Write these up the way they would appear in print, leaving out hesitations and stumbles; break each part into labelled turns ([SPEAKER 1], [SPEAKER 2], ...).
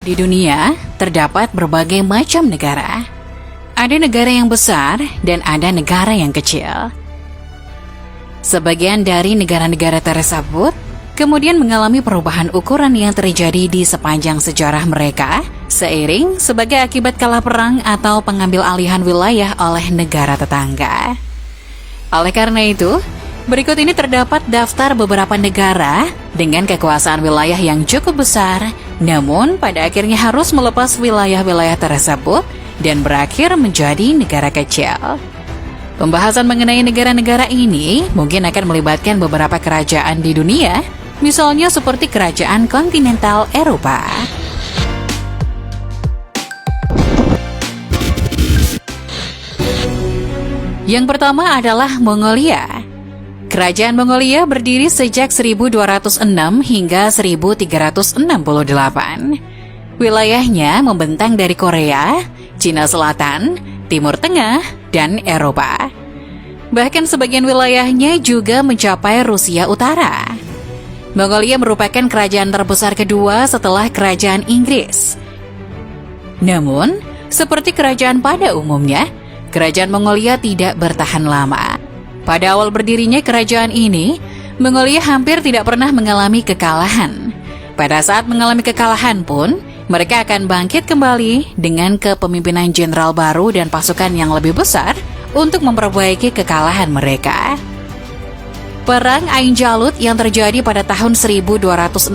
[SPEAKER 1] Di dunia, terdapat berbagai macam negara. Ada negara yang besar dan ada negara yang kecil. Sebagian dari negara-negara tersebut kemudian mengalami perubahan ukuran yang terjadi di sepanjang sejarah mereka, seiring sebagai akibat kalah perang atau pengambil alihan wilayah oleh negara tetangga. Oleh karena itu, berikut ini terdapat daftar beberapa negara dengan kekuasaan wilayah yang cukup besar, namun pada akhirnya harus melepas wilayah-wilayah tersebut dan berakhir menjadi negara kecil. Pembahasan mengenai negara-negara ini mungkin akan melibatkan beberapa kerajaan di dunia, misalnya seperti kerajaan kontinental Eropa. Yang pertama adalah Mongolia. Kerajaan Mongolia berdiri sejak 1206 hingga 1368. Wilayahnya membentang dari Korea, Cina Selatan, Timur Tengah, dan Eropa. Bahkan sebagian wilayahnya juga mencapai Rusia Utara. Mongolia merupakan kerajaan terbesar kedua setelah kerajaan Inggris. Namun, seperti kerajaan pada umumnya, kerajaan Mongolia tidak bertahan lama. Pada awal berdirinya kerajaan ini, Mongolia hampir tidak pernah mengalami kekalahan. Pada saat mengalami kekalahan pun, mereka akan bangkit kembali dengan kepemimpinan jenderal baru dan pasukan yang lebih besar untuk memperbaiki kekalahan mereka. Perang Ain Jalut yang terjadi pada tahun 1260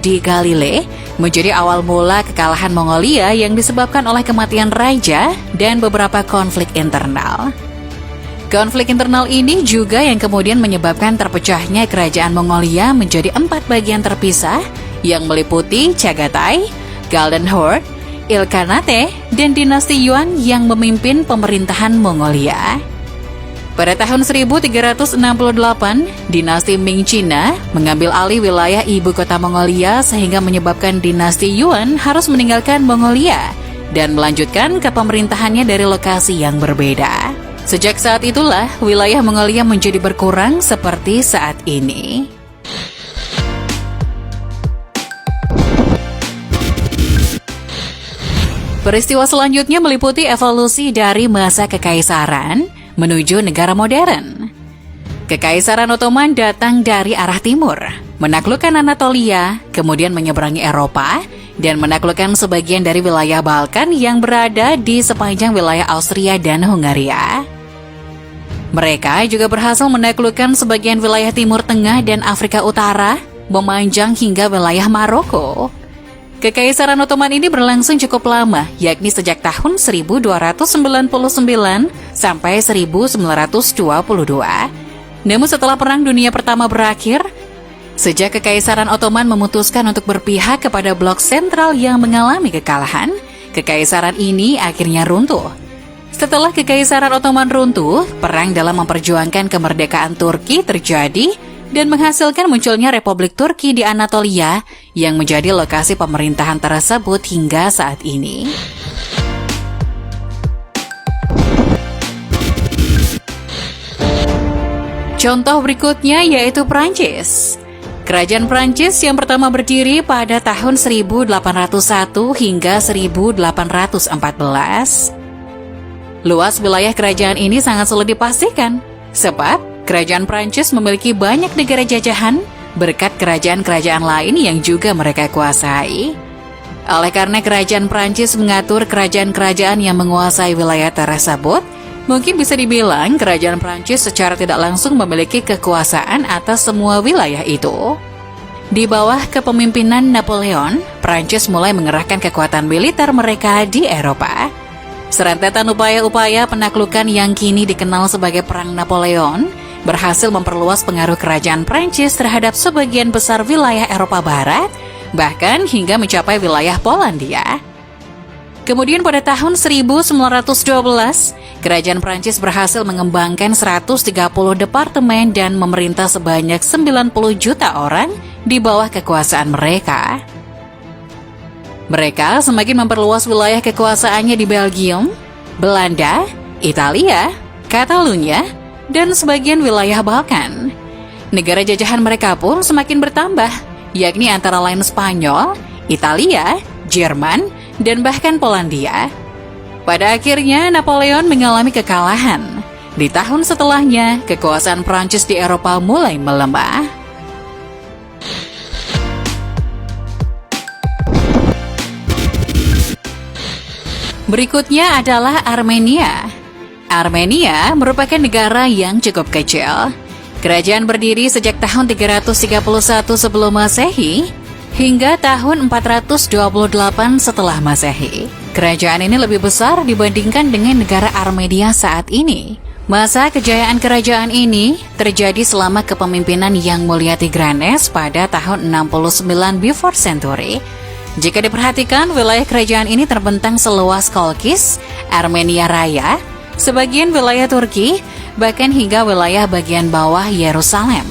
[SPEAKER 1] di Galilea menjadi awal mula kekalahan Mongolia yang disebabkan oleh kematian raja dan beberapa konflik internal. Konflik internal ini juga yang kemudian menyebabkan terpecahnya kerajaan Mongolia menjadi 4 bagian terpisah yang meliputi Chagatai, Golden Horde, Ilkhanate, dan dinasti Yuan yang memimpin pemerintahan Mongolia. Pada tahun 1368, dinasti Ming Cina mengambil alih wilayah ibu kota Mongolia sehingga menyebabkan dinasti Yuan harus meninggalkan Mongolia dan melanjutkan ke pemerintahannya dari lokasi yang berbeda. Sejak saat itulah, wilayah Mongolia menjadi berkurang seperti saat ini. Peristiwa selanjutnya meliputi evolusi dari masa kekaisaran menuju negara modern. Kekaisaran Ottoman datang dari arah timur, menaklukkan Anatolia, kemudian menyeberangi Eropa, dan menaklukkan sebagian dari wilayah Balkan yang berada di sepanjang wilayah Austria dan Hungaria. Mereka juga berhasil menaklukkan sebagian wilayah Timur Tengah dan Afrika Utara, memanjang hingga wilayah Maroko. Kekaisaran Ottoman ini berlangsung cukup lama, yakni sejak tahun 1299 sampai 1922. Namun setelah Perang Dunia Pertama berakhir, sejak Kekaisaran Ottoman memutuskan untuk berpihak kepada blok sentral yang mengalami kekalahan, kekaisaran ini akhirnya runtuh. Setelah Kekaisaran Ottoman runtuh, perang dalam memperjuangkan kemerdekaan Turki terjadi dan menghasilkan munculnya Republik Turki di Anatolia yang menjadi lokasi pemerintahan tersebut hingga saat ini. Contoh berikutnya yaitu Prancis. Kerajaan Prancis yang pertama berdiri pada tahun 1801 hingga 1814. Luas wilayah kerajaan ini sangat sulit dipastikan, sebab kerajaan Prancis memiliki banyak negara jajahan berkat kerajaan-kerajaan lain yang juga mereka kuasai. Oleh karena kerajaan Prancis mengatur kerajaan-kerajaan yang menguasai wilayah tersebut, mungkin bisa dibilang kerajaan Prancis secara tidak langsung memiliki kekuasaan atas semua wilayah itu. Di bawah kepemimpinan Napoleon, Prancis mulai mengerahkan kekuatan militer mereka di Eropa. Serentetan upaya-upaya penaklukan yang kini dikenal sebagai Perang Napoleon berhasil memperluas pengaruh kerajaan Prancis terhadap sebagian besar wilayah Eropa Barat, bahkan hingga mencapai wilayah Polandia. Kemudian pada tahun 1912, kerajaan Prancis berhasil mengembangkan 130 departemen dan memerintah sebanyak 90 juta orang di bawah kekuasaan mereka. Mereka semakin memperluas wilayah kekuasaannya di Belgium, Belanda, Italia, Catalunya, dan sebagian wilayah Balkan. Negara jajahan mereka pun semakin bertambah, yakni antara lain Spanyol, Italia, Jerman, dan bahkan Polandia. Pada akhirnya, Napoleon mengalami kekalahan. Di tahun setelahnya, kekuasaan Prancis di Eropa mulai melemah. Berikutnya adalah Armenia. Armenia merupakan negara yang cukup kecil. Kerajaan berdiri sejak tahun 331 sebelum Masehi hingga tahun 428 setelah Masehi. Kerajaan ini lebih besar dibandingkan dengan negara Armenia saat ini. Masa kejayaan kerajaan ini terjadi selama kepemimpinan Yang Mulia Tigranes pada tahun 69 before century. Jika diperhatikan, wilayah kerajaan ini terbentang seluas Kolkis, Armenia Raya, sebagian wilayah Turki, bahkan hingga wilayah bagian bawah Yerusalem.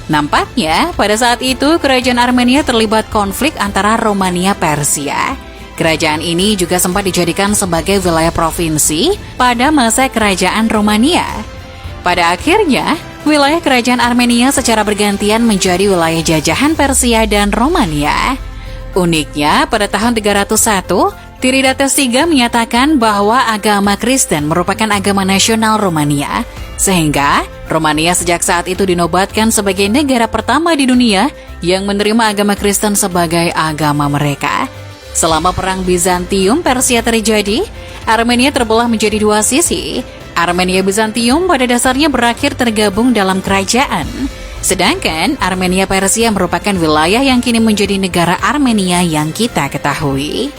[SPEAKER 1] Nampaknya, pada saat itu kerajaan Armenia terlibat konflik antara Romania Persia. Kerajaan ini juga sempat dijadikan sebagai wilayah provinsi pada masa kerajaan Romania. Pada akhirnya, wilayah kerajaan Armenia secara bergantian menjadi wilayah jajahan Persia dan Romania. Uniknya, pada tahun 301, Tiridates III menyatakan bahwa agama Kristen merupakan agama nasional Romania, sehingga Romania sejak saat itu dinobatkan sebagai negara pertama di dunia yang menerima agama Kristen sebagai agama mereka. Selama Perang Bizantium-Persia terjadi, Armenia terbelah menjadi dua sisi. Armenia Bizantium pada dasarnya berakhir tergabung dalam kerajaan. Sedangkan Armenia Persia merupakan wilayah yang kini menjadi negara Armenia yang kita ketahui.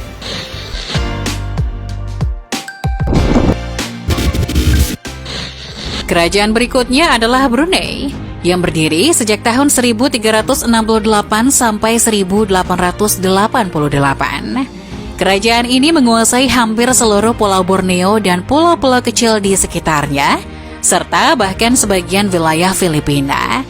[SPEAKER 1] Kerajaan berikutnya adalah Brunei, yang berdiri sejak tahun 1368 sampai 1888. Kerajaan ini menguasai hampir seluruh Pulau Borneo dan pulau-pulau kecil di sekitarnya, serta bahkan sebagian wilayah Filipina.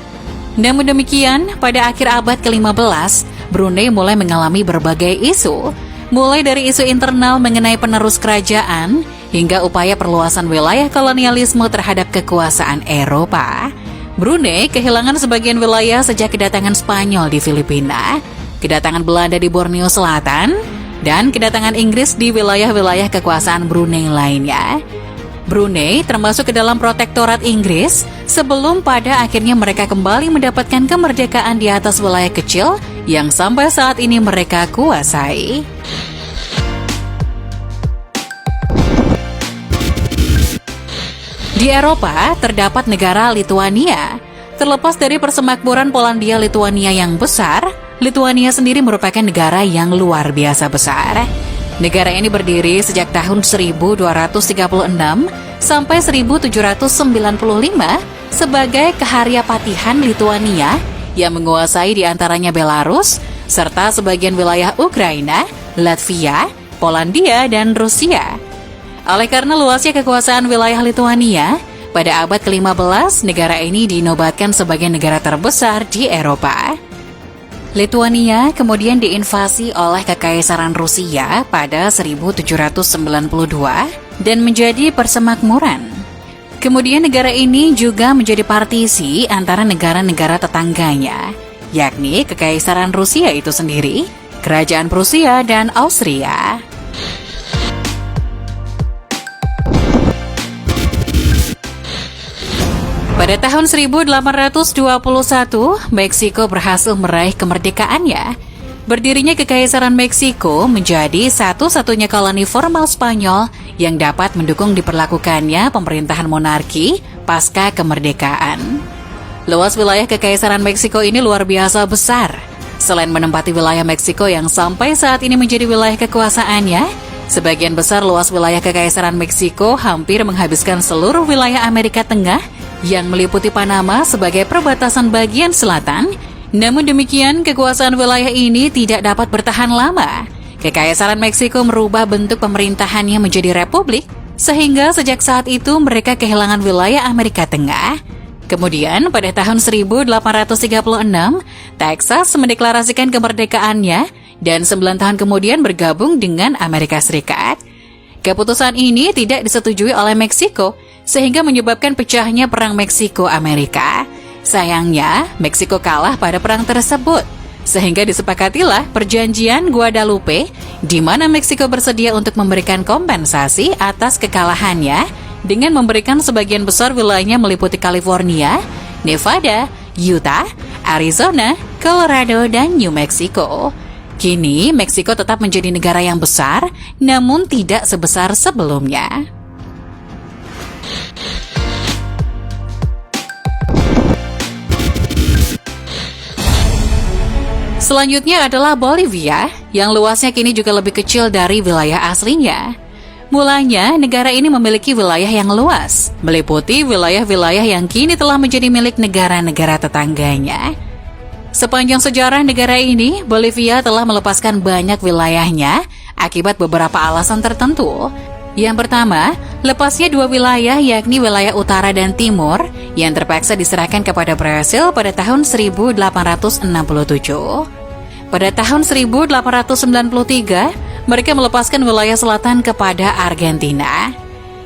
[SPEAKER 1] Namun demikian, pada akhir abad ke-15, Brunei mulai mengalami berbagai isu, mulai dari isu internal mengenai penerus kerajaan, hingga upaya perluasan wilayah kolonialisme terhadap kekuasaan Eropa. Brunei kehilangan sebagian wilayah sejak kedatangan Spanyol di Filipina, kedatangan Belanda di Borneo Selatan, dan kedatangan Inggris di wilayah-wilayah kekuasaan Brunei lainnya. Brunei termasuk ke dalam protektorat Inggris sebelum pada akhirnya mereka kembali mendapatkan kemerdekaan di atas wilayah kecil yang sampai saat ini mereka kuasai. Di Eropa, terdapat negara Lituania. Terlepas dari persemakmuran Polandia-Lituania yang besar, Lituania sendiri merupakan negara yang luar biasa besar. Negara ini berdiri sejak tahun 1236 sampai 1795 sebagai Keharyapatihan Lituania yang menguasai diantaranya Belarus, serta sebagian wilayah Ukraina, Latvia, Polandia, dan Rusia. Oleh karena luasnya kekuasaan wilayah Lituania, pada abad ke-15 negara ini dinobatkan sebagai negara terbesar di Eropa. Lituania kemudian diinvasi oleh Kekaisaran Rusia pada 1792 dan menjadi persemakmuran. Kemudian negara ini juga menjadi partisi antara negara-negara tetangganya, yakni Kekaisaran Rusia itu sendiri, Kerajaan Prusia, dan Austria. Pada tahun 1821, Meksiko berhasil meraih kemerdekaannya. Berdirinya Kekaisaran Meksiko menjadi satu-satunya koloni formal Spanyol yang dapat mendukung diperlakukannya pemerintahan monarki pasca kemerdekaan. Luas wilayah Kekaisaran Meksiko ini luar biasa besar. Selain menempati wilayah Meksiko yang sampai saat ini menjadi wilayah kekuasaannya, sebagian besar luas wilayah Kekaisaran Meksiko hampir menghabiskan seluruh wilayah Amerika Tengah yang meliputi Panama sebagai perbatasan bagian selatan. Namun demikian, kekuasaan wilayah ini tidak dapat bertahan lama. Kekaisaran Meksiko merubah bentuk pemerintahannya menjadi republik, sehingga sejak saat itu mereka kehilangan wilayah Amerika Tengah. Kemudian pada tahun 1836, Texas mendeklarasikan kemerdekaannya dan 9 tahun kemudian bergabung dengan Amerika Serikat. Keputusan ini tidak disetujui oleh Meksiko, sehingga menyebabkan pecahnya Perang Meksiko-Amerika. Sayangnya, Meksiko kalah pada perang tersebut. Sehingga disepakatilah perjanjian Guadalupe, di mana Meksiko bersedia untuk memberikan kompensasi atas kekalahannya dengan memberikan sebagian besar wilayahnya meliputi California, Nevada, Utah, Arizona, Colorado, dan New Mexico. Kini, Meksiko tetap menjadi negara yang besar, namun tidak sebesar sebelumnya. Selanjutnya adalah Bolivia, yang luasnya kini juga lebih kecil dari wilayah aslinya. Mulanya, negara ini memiliki wilayah yang luas, meliputi wilayah-wilayah yang kini telah menjadi milik negara-negara tetangganya. Sepanjang sejarah negara ini, Bolivia telah melepaskan banyak wilayahnya akibat beberapa alasan tertentu. Yang pertama, lepasnya dua wilayah yakni wilayah utara dan timur yang terpaksa diserahkan kepada Brasil pada tahun 1867. Pada tahun 1893, mereka melepaskan wilayah selatan kepada Argentina.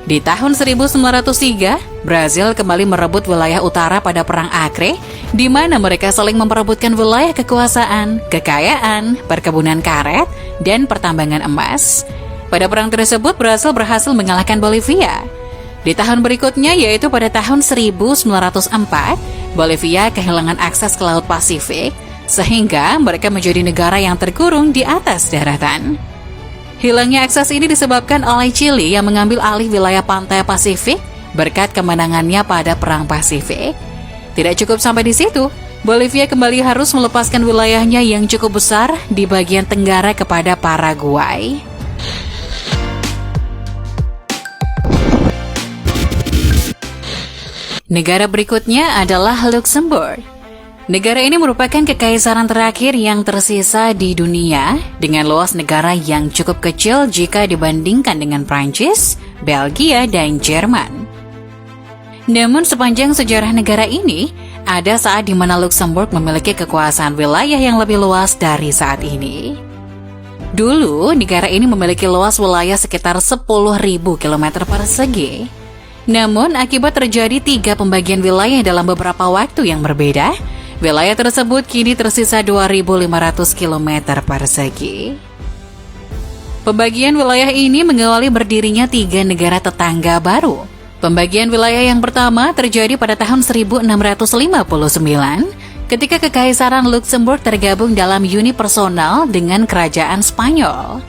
[SPEAKER 1] Di tahun 1903, Brasil kembali merebut wilayah utara pada Perang Acre, di mana mereka saling memperebutkan wilayah kekuasaan, kekayaan, perkebunan karet, dan pertambangan emas. Pada perang tersebut, Brasil berhasil mengalahkan Bolivia. Di tahun berikutnya, yaitu pada tahun 1904, Bolivia kehilangan akses ke Laut Pasifik, sehingga mereka menjadi negara yang terkurung di atas daratan. Hilangnya akses ini disebabkan oleh Chili yang mengambil alih wilayah pantai Pasifik berkat kemenangannya pada Perang Pasifik. Tidak cukup sampai di situ, Bolivia kembali harus melepaskan wilayahnya yang cukup besar di bagian tenggara kepada Paraguay. Negara berikutnya adalah Luxembourg. Negara ini merupakan kekaisaran terakhir yang tersisa di dunia dengan luas negara yang cukup kecil jika dibandingkan dengan Prancis, Belgia, dan Jerman. Namun sepanjang sejarah negara ini, ada saat di mana Luxembourg memiliki kekuasaan wilayah yang lebih luas dari saat ini. Dulu, negara ini memiliki luas wilayah sekitar 10.000 km persegi. Namun, akibat terjadi 3 pembagian wilayah dalam beberapa waktu yang berbeda, wilayah tersebut kini tersisa 2.500 km persegi. Pembagian wilayah ini mengawali berdirinya 3 negara tetangga baru. Pembagian wilayah yang pertama terjadi pada tahun 1659, ketika Kekaisaran Luxembourg tergabung dalam uni personal dengan Kerajaan Spanyol.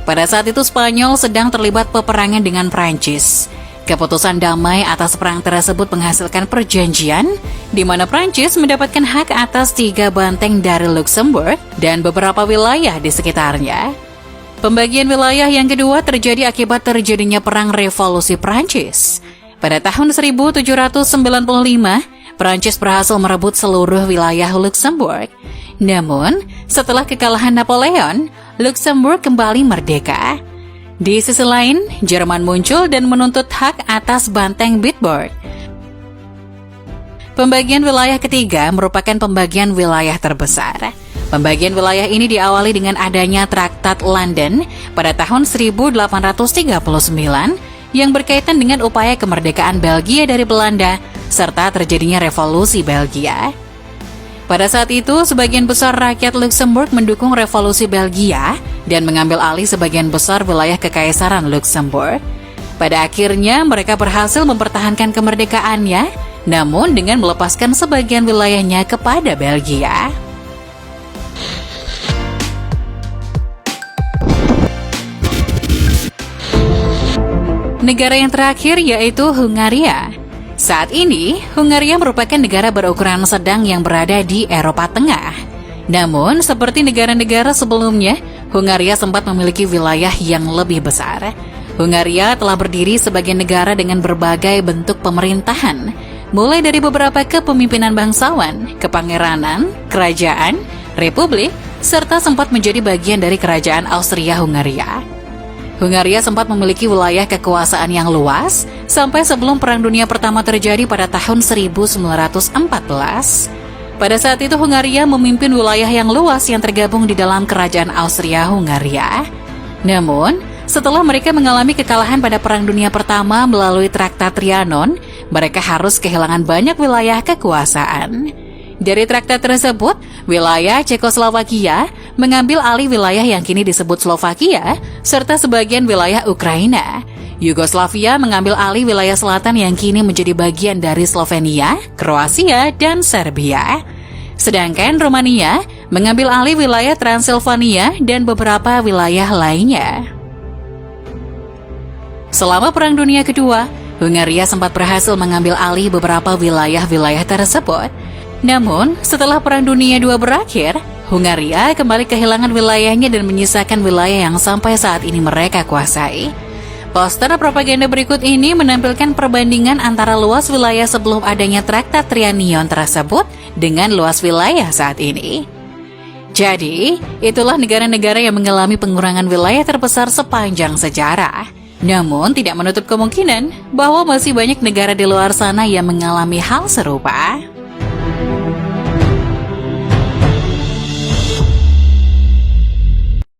[SPEAKER 1] Pada saat itu Spanyol sedang terlibat peperangan dengan Prancis. Keputusan damai atas perang tersebut menghasilkan perjanjian di mana Prancis mendapatkan hak atas 3 banteng dari Luxembourg dan beberapa wilayah di sekitarnya. Pembagian wilayah yang kedua terjadi akibat terjadinya Perang Revolusi Prancis. Pada tahun 1795, Prancis berhasil merebut seluruh wilayah Luxembourg. Namun, setelah kekalahan Napoleon, Luxembourg kembali merdeka. Di sisi lain, Jerman muncul dan menuntut hak atas banteng Bitburg. Pembagian wilayah ketiga merupakan pembagian wilayah terbesar. Pembagian wilayah ini diawali dengan adanya Traktat London pada tahun 1839 yang berkaitan dengan upaya kemerdekaan Belgia dari Belanda serta terjadinya revolusi Belgia. Pada saat itu, sebagian besar rakyat Luxembourg mendukung revolusi Belgia dan mengambil alih sebagian besar wilayah Kekaisaran Luxembourg. Pada akhirnya, mereka berhasil mempertahankan kemerdekaannya, namun dengan melepaskan sebagian wilayahnya kepada Belgia. Negara yang terakhir yaitu Hungaria. Saat ini, Hungaria merupakan negara berukuran sedang yang berada di Eropa Tengah. Namun, seperti negara-negara sebelumnya, Hungaria sempat memiliki wilayah yang lebih besar. Hungaria telah berdiri sebagai negara dengan berbagai bentuk pemerintahan, mulai dari beberapa kepemimpinan bangsawan, kepangeranan, kerajaan, republik, serta sempat menjadi bagian dari kerajaan Austria-Hungaria. Hungaria sempat memiliki wilayah kekuasaan yang luas sampai sebelum Perang Dunia Pertama terjadi pada tahun 1914. Pada saat itu Hungaria memimpin wilayah yang luas yang tergabung di dalam kerajaan Austria-Hungaria. Namun, setelah mereka mengalami kekalahan pada Perang Dunia Pertama melalui Traktat Trianon, mereka harus kehilangan banyak wilayah kekuasaan. Dari traktat tersebut, wilayah Cekoslovakia mengambil alih wilayah yang kini disebut Slovakia, serta sebagian wilayah Ukraina. Yugoslavia mengambil alih wilayah selatan yang kini menjadi bagian dari Slovenia, Kroasia, dan Serbia. Sedangkan Romania mengambil alih wilayah Transilvania dan beberapa wilayah lainnya. Selama Perang Dunia Kedua, Hungaria sempat berhasil mengambil alih beberapa wilayah-wilayah tersebut. Namun, setelah Perang Dunia II berakhir, Hungaria kembali kehilangan wilayahnya dan menyisakan wilayah yang sampai saat ini mereka kuasai. Poster propaganda berikut ini menampilkan perbandingan antara luas wilayah sebelum adanya Traktat Trianion tersebut dengan luas wilayah saat ini. Jadi, itulah negara-negara yang mengalami pengurangan wilayah terbesar sepanjang sejarah. Namun, tidak menutup kemungkinan bahwa masih banyak negara di luar sana yang mengalami hal serupa.